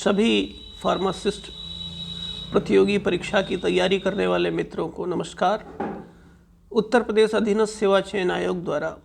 सभी फार्मासिस्ट प्रतियोगी परीक्षा की तैयारी करने वाले मित्रों को नमस्कार। उत्तर प्रदेश अधीनस्थ सेवा चयन आयोग द्वारा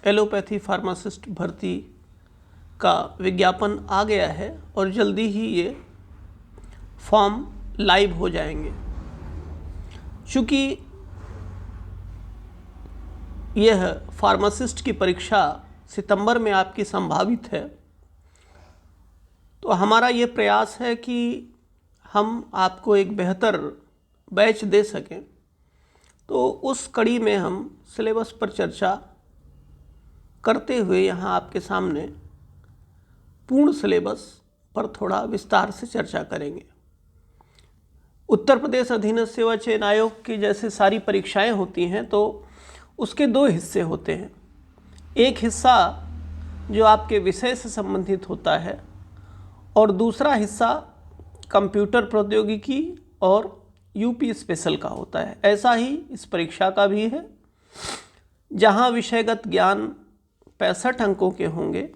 एलोपैथी फार्मासिस्ट भर्ती का विज्ञापन आ गया है और जल्दी ही ये फॉर्म लाइव हो जाएंगे। चूँकि यह फार्मासिस्ट की परीक्षा सितंबर में आपकी संभावित है, तो हमारा ये प्रयास है कि हम आपको एक बेहतर बैच दे सकें। तो उस कड़ी में हम सिलेबस पर चर्चा करते हुए यहाँ आपके सामने पूर्ण सिलेबस पर थोड़ा विस्तार से चर्चा करेंगे। उत्तर प्रदेश अधीनस्थ सेवा चयन आयोग की जैसे सारी परीक्षाएं होती हैं तो उसके दो हिस्से होते हैं। एक हिस्सा जो आपके विषय से संबंधित होता है और दूसरा हिस्सा कंप्यूटर प्रौद्योगिकी और यूपी स्पेशल का होता है। ऐसा ही इस परीक्षा का भी है, जहां विषयगत ज्ञान 65 अंकों के होंगे,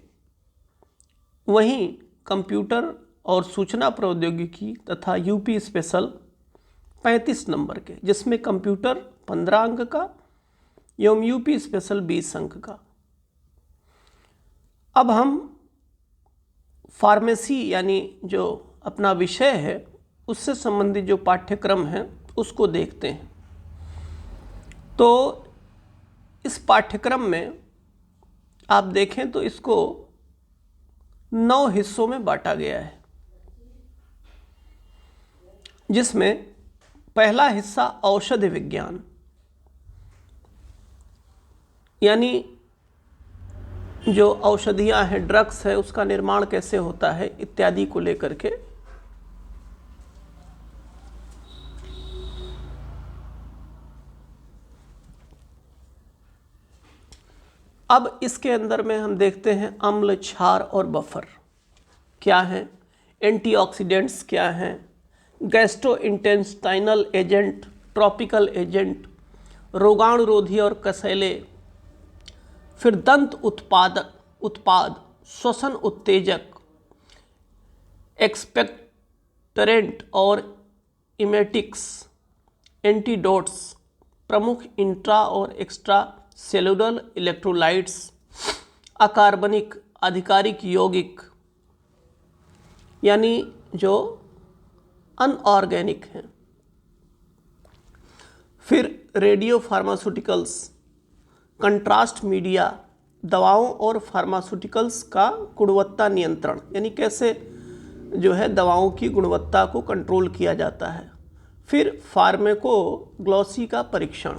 वहीं कंप्यूटर और सूचना प्रौद्योगिकी तथा यूपी स्पेशल 35 नंबर के, जिसमें कंप्यूटर 15 अंक का एवं यूपी स्पेशल 20 अंक का। अब हम फार्मेसी यानी जो अपना विषय है उससे संबंधित जो पाठ्यक्रम है उसको देखते हैं। तो इस पाठ्यक्रम में आप देखें तो इसको 9 हिस्सों में बांटा गया है, जिसमें पहला हिस्सा औषधि विज्ञान यानी जो औषधियां हैं, ड्रग्स है, उसका निर्माण कैसे होता है इत्यादि को लेकर के। अब इसके अंदर में हम देखते हैं अम्ल, क्षार और बफर क्या हैं, एंटीऑक्सीडेंट्स क्या हैं, गैस्ट्रोइंटेस्टाइनल एजेंट, ट्रॉपिकल एजेंट, रोगाणुरोधी और कसैले, फिर दंत उत्पाद, श्वसन उत्तेजक, एक्सपेक्टरेंट और इमेटिक्स, एंटीडोट्स, प्रमुख इंट्रा और एक्स्ट्रा सेलुलर इलेक्ट्रोलाइट्स, अकार्बनिक, आधिकारिक यौगिक यानी जो अनऑर्गेनिक हैं, फिर रेडियो फार्मास्यूटिकल्स, कंट्रास्ट मीडिया, दवाओं और फार्मास्यूटिकल्स का गुणवत्ता नियंत्रण यानी कैसे जो है दवाओं की गुणवत्ता को कंट्रोल किया जाता है, फिर फार्माकोग्नोसी का परीक्षण,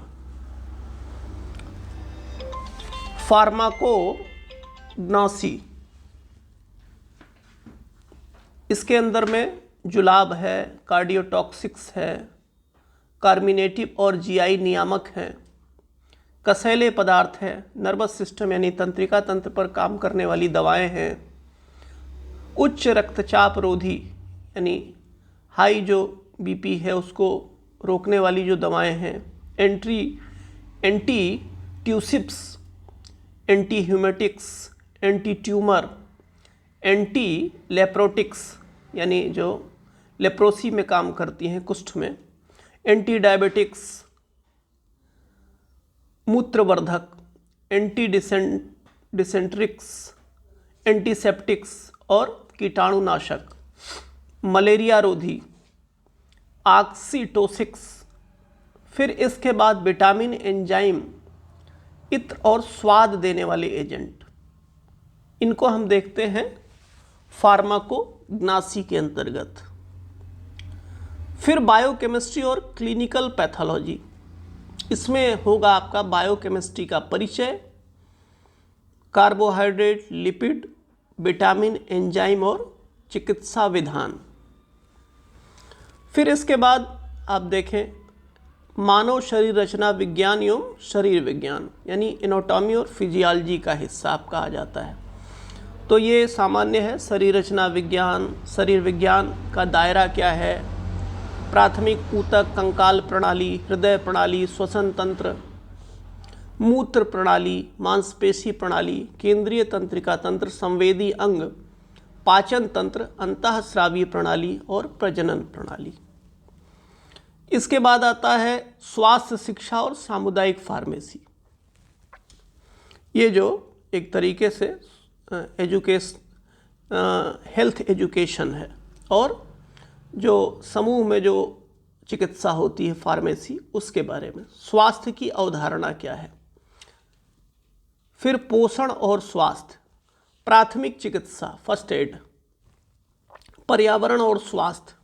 फार्माकोग्नोसी, इसके अंदर में जुलाब है, कार्डियोटॉक्सिक्स है, कार्मिनेटिव और जीआई नियामक हैं, कसैले पदार्थ है, नर्वस सिस्टम यानी तंत्रिका तंत्र पर काम करने वाली दवाएं हैं, उच्च रक्तचाप रोधी यानी हाई जो बीपी है उसको रोकने वाली जो दवाएं हैं, antitussives, antirheumatics, antitumour, antileprotics यानी जो लेप्रोसी में काम करती हैं, कुष्ठ में, एंटी डायबिटिक्स, मूत्रवर्धक, एंटी डिसेंट्रिक्स, एंटीसेप्टिक्स और कीटाणुनाशक, मलेरिया रोधी, ऑक्सीटोसिक्स, फिर इसके बाद विटामिन, एंजाइम, इत्र और स्वाद देने वाले एजेंट। इनको हम देखते हैं फार्माकोग्नोसी के अंतर्गत। फिर बायोकेमिस्ट्री और क्लिनिकल पैथोलॉजी, इसमें होगा आपका बायोकेमिस्ट्री का परिचय, कार्बोहाइड्रेट, लिपिड, विटामिन, एंजाइम और चिकित्सा विधान। फिर इसके बाद आप देखें मानव शरीर रचना विज्ञान एवं शरीर विज्ञान यानी एनाटॉमी और फिजियोलॉजी का हिस्सा आपका आ जाता है। तो ये सामान्य है, शरीर रचना विज्ञान, शरीर विज्ञान का दायरा क्या है, प्राथमिक ऊतक, कंकाल प्रणाली, हृदय प्रणाली, श्वसन तंत्र, मूत्र प्रणाली, मांसपेशी प्रणाली, केंद्रीय तंत्रिका तंत्र, संवेदी अंग, पाचन तंत्र, अंतःस्रावी प्रणाली और प्रजनन प्रणाली। इसके बाद आता है स्वास्थ्य शिक्षा और सामुदायिक फार्मेसी। ये जो एक तरीके से हेल्थ एजुकेशन है, और जो समूह में जो चिकित्सा होती है फार्मेसी, उसके बारे में। स्वास्थ्य की अवधारणा क्या है। फिर पोषण और स्वास्थ्य, प्राथमिक चिकित्सा, फर्स्ट एड। पर्यावरण और स्वास्थ्य,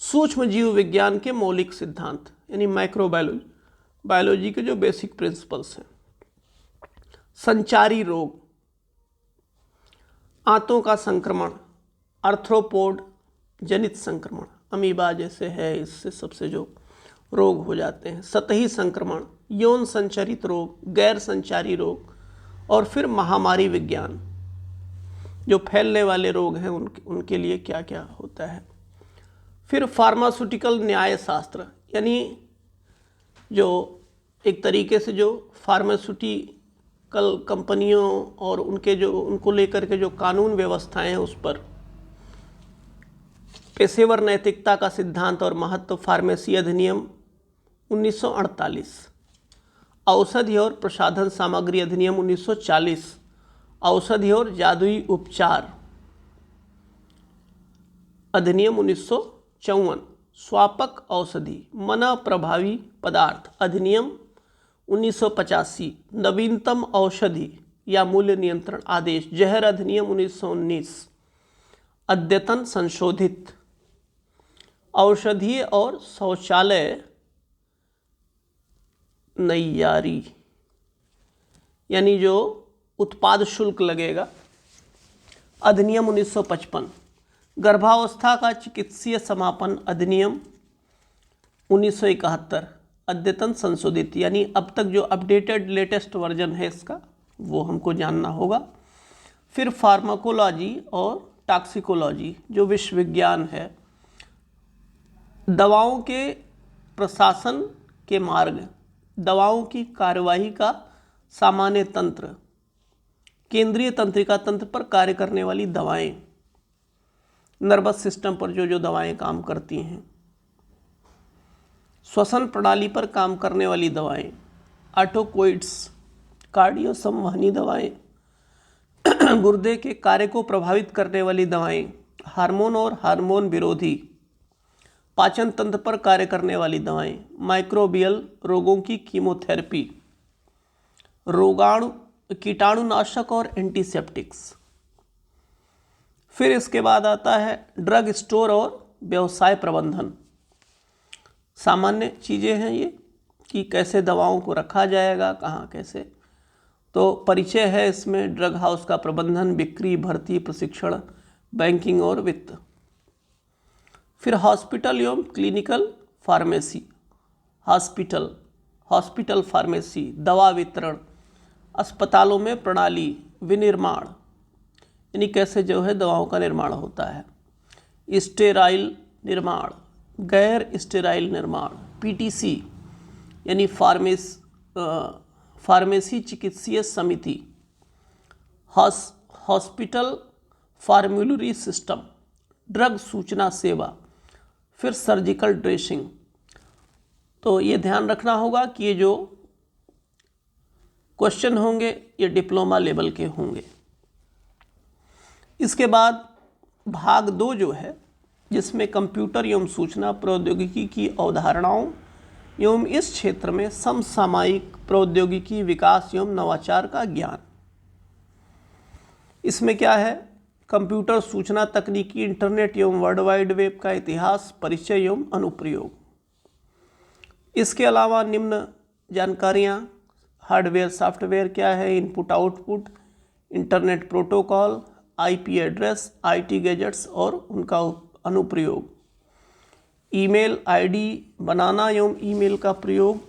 सूक्ष्म जीव विज्ञान के मौलिक सिद्धांत यानी माइक्रोबायोलॉजी के जो बेसिक प्रिंसिपल्स हैं। संचारी रोग, आंतों का संक्रमण, आर्थ्रोपोड जनित संक्रमण, अमीबा जैसे है, इससे सबसे जो रोग हो जाते हैं। सतही संक्रमण, यौन संचारित रोग, गैर संचारी रोग, और फिर महामारी विज्ञान, जो फैलने वाले रोग हैं उनके लिए क्या क्या होता है। फिर फार्मास्यूटिकल न्याय शास्त्र, यानी जो एक तरीके से जो फार्मास्यूटिकल कंपनियों और उनको लेकर के जो कानून व्यवस्थाएं हैं उस पर। पेशेवर नैतिकता का सिद्धांत और महत्व, फार्मेसी अधिनियम 1948। औषधि और प्रसाधन सामग्री अधिनियम 1940। औषधि और जादुई उपचार अधिनियम 1954। स्वापक औषधि मना प्रभावी पदार्थ अधिनियम 1985। नवीनतम औषधि या मूल्य नियंत्रण आदेश जहर अधिनियम 1919। अद्यतन संशोधित औषधीय और शौचालय नैयारी, यानी जो उत्पाद शुल्क लगेगा, अधिनियम 1955। गर्भावस्था का चिकित्सीय समापन अधिनियम 1971। अद्यतन संशोधित, यानी अब तक जो अपडेटेड लेटेस्ट वर्जन है इसका, वो हमको जानना होगा। फिर फार्माकोलॉजी और टॉक्सिकोलॉजी, जो विश्व विज्ञान है। दवाओं के प्रशासन के मार्ग, दवाओं की कार्यवाही का सामान्य तंत्र, केंद्रीय तंत्रिका तंत्र पर कार्य करने वाली दवाएं, नर्वस सिस्टम पर जो दवाएं काम करती हैं। श्वसन प्रणाली पर काम करने वाली दवाएं, ऑटोकोइड्स, कार्डियो संवहनी दवाएं, गुर्दे के कार्य को प्रभावित करने वाली दवाएं, हार्मोन और हार्मोन विरोधी, पाचन तंत्र पर कार्य करने वाली दवाएं, माइक्रोबियल रोगों की कीमोथेरेपी, कीटाणुनाशक और एंटीसेप्टिक्स। फिर इसके बाद आता है ड्रग स्टोर और व्यवसाय प्रबंधन। सामान्य चीज़ें हैं ये कि कैसे दवाओं को रखा जाएगा, कहाँ कैसे। तो परिचय है इसमें ड्रग हाउस का प्रबंधन, बिक्री, भर्ती, प्रशिक्षण, बैंकिंग और वित्त। फिर हॉस्पिटल एवं क्लिनिकल फार्मेसी, हॉस्पिटल फार्मेसी, दवा वितरण, अस्पतालों में प्रणाली, विनिर्माण, यानी कैसे दवाओं का निर्माण होता है, स्टेराइल निर्माण, गैर स्टेराइल निर्माण, पीटीसी यानी फार्मेसी चिकित्सीय समिति, हॉस्पिटल फार्मूलरी सिस्टम, ड्रग सूचना सेवा, फिर सर्जिकल ड्रेसिंग। तो ये ध्यान रखना होगा कि ये जो क्वेश्चन होंगे ये डिप्लोमा लेवल के होंगे। इसके बाद भाग 2 जो है, जिसमें कंप्यूटर एवं सूचना प्रौद्योगिकी की अवधारणाओं एवं इस क्षेत्र में समसामयिक प्रौद्योगिकी विकास एवं नवाचार का ज्ञान। इसमें क्या है, कंप्यूटर सूचना तकनीकी, इंटरनेट एवं वर्ल्ड वाइड वेब का इतिहास, परिचय एवं अनुप्रयोग। इसके अलावा निम्न जानकारियाँ, हार्डवेयर सॉफ्टवेयर क्या है, input output, internet protocol, IP address, IT gadgets और उनका अनुप्रयोग, ईमेल आईडी बनाना एवं ईमेल का प्रयोग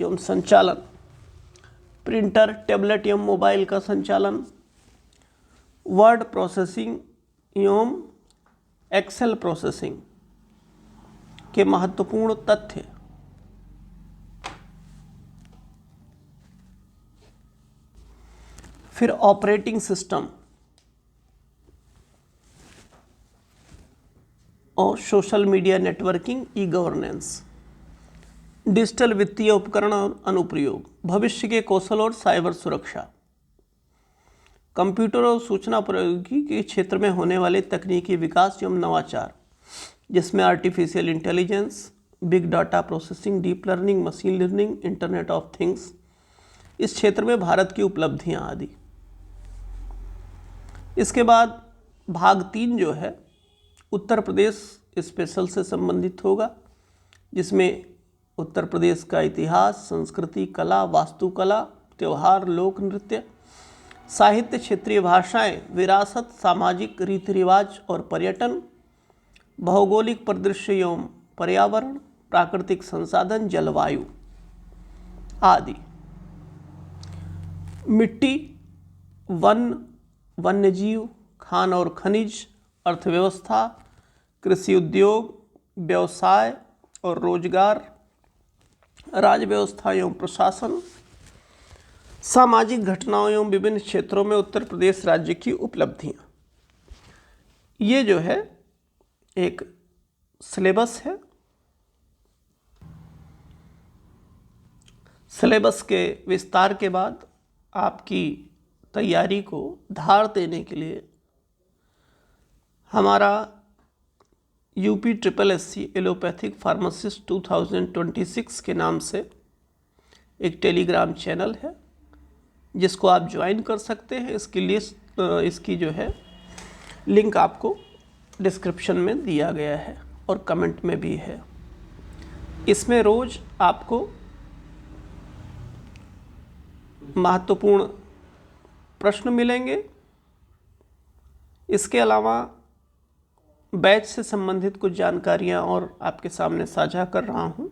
एवं संचालन, प्रिंटर, टैबलेट एवं मोबाइल का संचालन, वर्ड प्रोसेसिंग एवं एक्सेल प्रोसेसिंग के महत्वपूर्ण तथ्य। फिर ऑपरेटिंग सिस्टम, और social media networking, e governance, digital वित्तीय उपकरण और अनुप्रयोग, भविष्य के कौशल और साइबर सुरक्षा, कंप्यूटर और सूचना प्रौद्योगिकी के क्षेत्र में होने वाले तकनीकी विकास एवं नवाचार, जिसमें artificial intelligence, big data processing, deep learning, machine learning, internet of things, इस क्षेत्र में भारत की उपलब्धियां आदि। इसके बाद भाग 3 जो है उत्तर प्रदेश स्पेशल से संबंधित होगा, जिसमें उत्तर प्रदेश का इतिहास, संस्कृति, कला, वास्तुकला, त्यौहार, लोक नृत्य, साहित्य, क्षेत्रीय भाषाएं, विरासत, सामाजिक रीति रिवाज और पर्यटन, भौगोलिक परिदृश्य एवं पर्यावरण, प्राकृतिक संसाधन, जलवायु आदि, मिट्टी, वन, वन्यजीव, खान और खनिज, अर्थव्यवस्था, कृषि उद्योग, व्यवसाय और रोजगार, राज्य व्यवस्था एवं प्रशासन, सामाजिक घटनाओं एवं विभिन्न क्षेत्रों में उत्तर प्रदेश राज्य की उपलब्धियां। ये जो है एक सिलेबस है। सिलेबस के विस्तार के बाद आपकी तैयारी को धार देने के लिए हमारा UPSSC एलोपैथिक फार्मासिस्ट 2026 के नाम से एक टेलीग्राम चैनल है, जिसको आप ज्वाइन कर सकते हैं। इसकी लिस्ट, इसकी जो है लिंक आपको डिस्क्रिप्शन में दिया गया है और कमेंट में भी है। इसमें रोज़ आपको महत्वपूर्ण प्रश्न मिलेंगे। इसके अलावा बैच से संबंधित कुछ जानकारियां और आपके सामने साझा कर रहा हूं।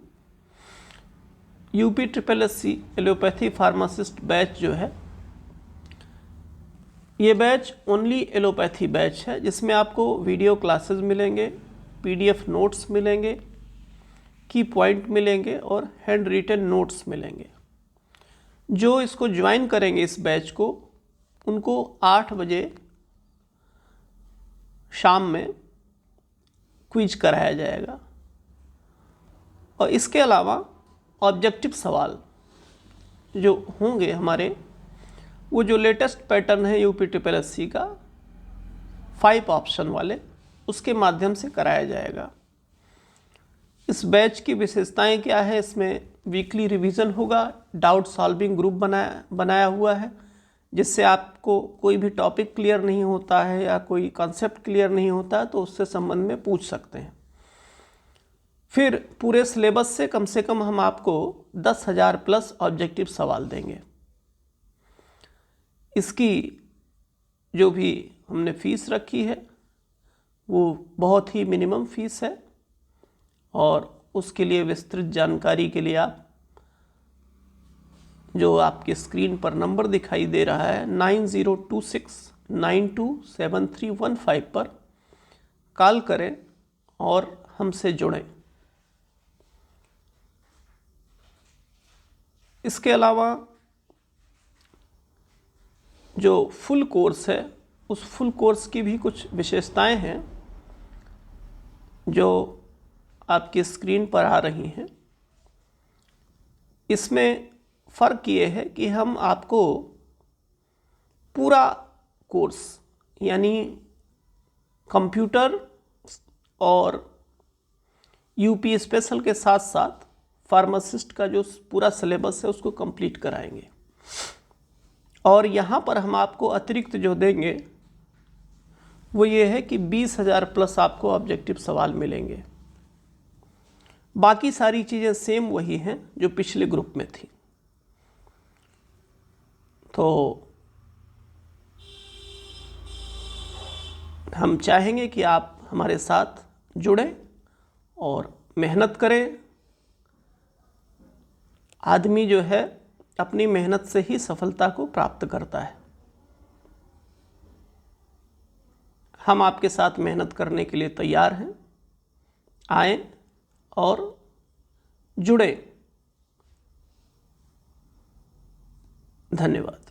UPSSC एलोपैथी फार्मासिस्ट बैच जो है, ये बैच ओनली एलोपैथी बैच है, जिसमें आपको वीडियो क्लासेस मिलेंगे, PDF नोट्स मिलेंगे, की पॉइंट मिलेंगे और हैंड रिटन नोट्स मिलेंगे। जो इसको ज्वाइन करेंगे इस बैच को, उनको 8 बजे शाम में क्विज कराया जाएगा। और इसके अलावा ऑब्जेक्टिव सवाल जो होंगे हमारे, वो जो लेटेस्ट पैटर्न है UPSSC का 5 ऑप्शन वाले, उसके माध्यम से कराया जाएगा। इस बैच की विशेषताएं क्या है? इसमें वीकली रिवीजन होगा, डाउट सॉल्विंग ग्रुप बनाया हुआ है, जिससे आपको कोई भी टॉपिक क्लियर नहीं होता है या कोई कॉन्सेप्ट क्लियर नहीं होता है तो उससे संबंध में पूछ सकते हैं। फिर पूरे सिलेबस से कम हम आपको 10,000 प्लस ऑब्जेक्टिव सवाल देंगे। इसकी जो भी हमने फीस रखी है वो बहुत ही मिनिमम फीस है, और उसके लिए विस्तृत जानकारी के लिए आप जो आपके स्क्रीन पर नंबर दिखाई दे रहा है 9026927315 पर कॉल करें और हमसे जुड़ें। इसके अलावा जो फुल कोर्स है, उस फुल कोर्स की भी कुछ विशेषताएं हैं जो आपकी स्क्रीन पर आ रही हैं। इसमें फ़र्क ये है कि हम आपको पूरा कोर्स यानी कंप्यूटर और UP स्पेशल के साथ साथ फार्मासिस्ट का जो पूरा सिलेबस है उसको कंप्लीट कराएंगे। और यहाँ पर हम आपको अतिरिक्त जो देंगे वो ये है कि 20,000 प्लस आपको ऑब्जेक्टिव सवाल मिलेंगे। बाकी सारी चीज़ें सेम वही हैं जो पिछले ग्रुप में थी। तो हम चाहेंगे कि आप हमारे साथ जुड़ें और मेहनत करें। आदमी जो है अपनी मेहनत से ही सफलता को प्राप्त करता है। हम आपके साथ मेहनत करने के लिए तैयार हैं। आएं और जुड़ें। धन्यवाद।